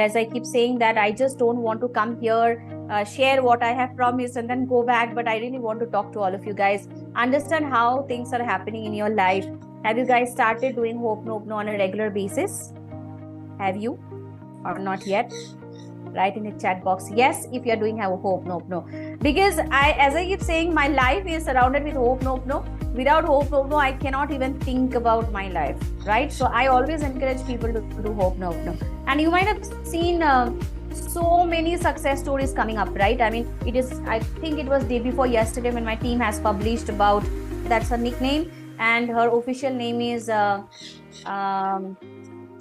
as I keep saying that I just don't want to come here, share what I have promised and then go back, but I really want to talk to all of you guys, understand how things are happening in your life. Have you guys started doing Ho'oponopono on a regular basis? Have you or not yet? Write in the chat box yes if you are doing Ho'oponopono, because as I keep saying, my life is surrounded with Ho'oponopono. Without Ho'oponopono, I cannot even think about my life, right? So I always encourage people to do Ho'oponopono. And you might have seen so many success stories coming up, right? I mean, I think it was day before yesterday when my team has published about, that's her nickname, and her official name is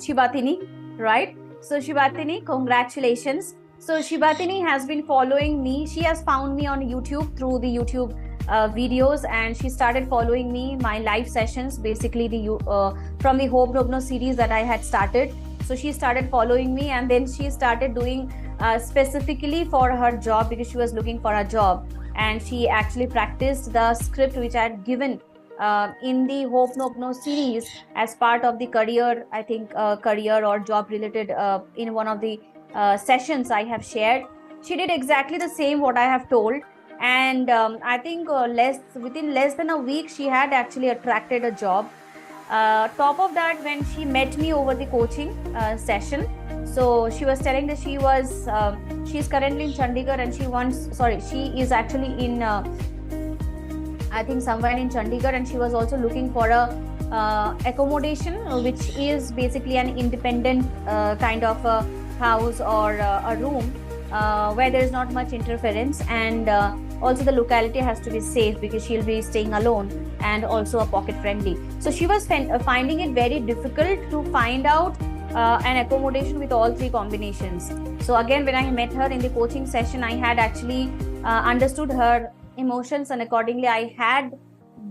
Shibatini, right? So Shibatini, congratulations. So Shibatini has been following me. She has found me on YouTube through the YouTube videos, and she started following me, my live sessions, basically from the Ho'oponopono series that I had started. So she started following me, and then she started doing specifically for her job, because she was looking for a job, and she actually practiced the script which I had given in the Ho'oponopono series as part of the career, I think career or job related in one of the sessions I have shared. She did exactly the same what I have told, and I think within less than a week she had actually attracted a job. Top of that, when she met me over the coaching session, so she was telling that she's currently in Chandigarh, and she is actually in I think somewhere in Chandigarh, and she was also looking for a accommodation, which is basically an independent kind of a house or a room where there is not much interference, and also the locality has to be safe because she'll be staying alone, and also a pocket friendly. So she was finding it very difficult to find out an accommodation with all three combinations. So again, when I met her in the coaching session, I had actually understood her emotions, and accordingly I had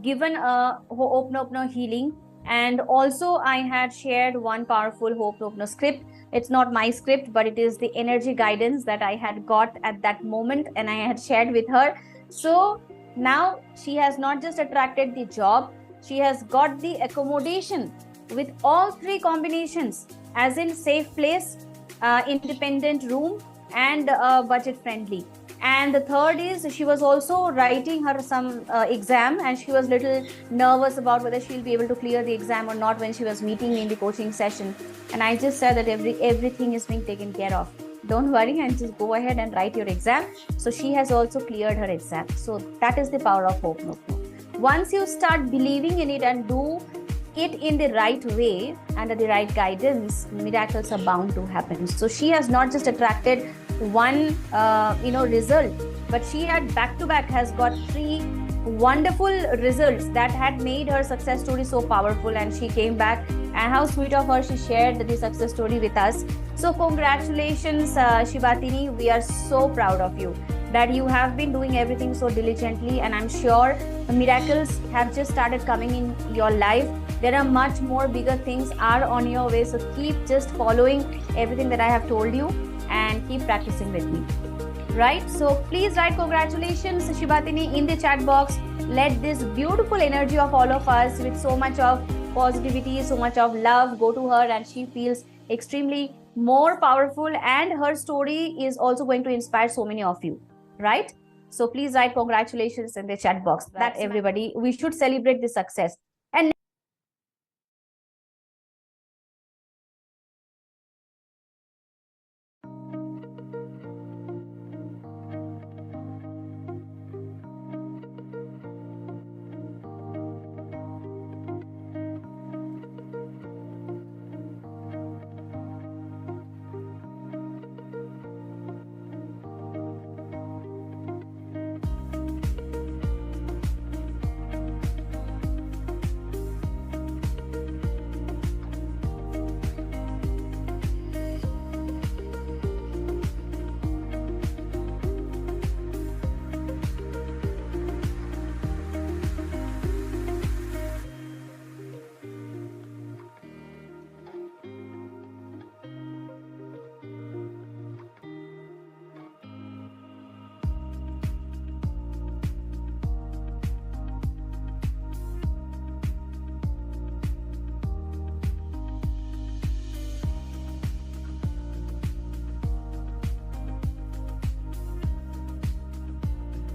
given a Ho'oponopono healing, and also I had shared one powerful Ho'oponopono script. It's not my script, but it is the energy guidance that I had got at that moment, and I had shared with her. So now she has not just attracted the job, she has got the accommodation with all three combinations, as in safe place, independent room, and budget friendly. And the third is, she was also writing her some exam, and she was little nervous about whether she'll be able to clear the exam or not when she was meeting me in the coaching session. And I just said that everything is being taken care of. Don't worry, and just go ahead and write your exam. So she has also cleared her exam. So that is the power of Ho'oponopono. Once you start believing in it and do it in the right way, under the right guidance, miracles are bound to happen. So she has not just attracted one result, but she had back to back has got three wonderful results that had made her success story so powerful, and she came back, and how sweet of her, she shared the success story with us. So congratulations, Shibatini. We are so proud of you that you have been doing everything so diligently, and I'm sure the miracles have just started coming in your life. There are much more bigger things are on your way, so keep just following everything that I have told you and keep practicing with me, right? So please write congratulations, Shibatini, in the chat box. Let this beautiful energy of all of us with so much of positivity, so much of love go to her, and she feels extremely more powerful, and her story is also going to inspire so many of you, right? So please write congratulations in the chat box. That everybody, we should celebrate this success.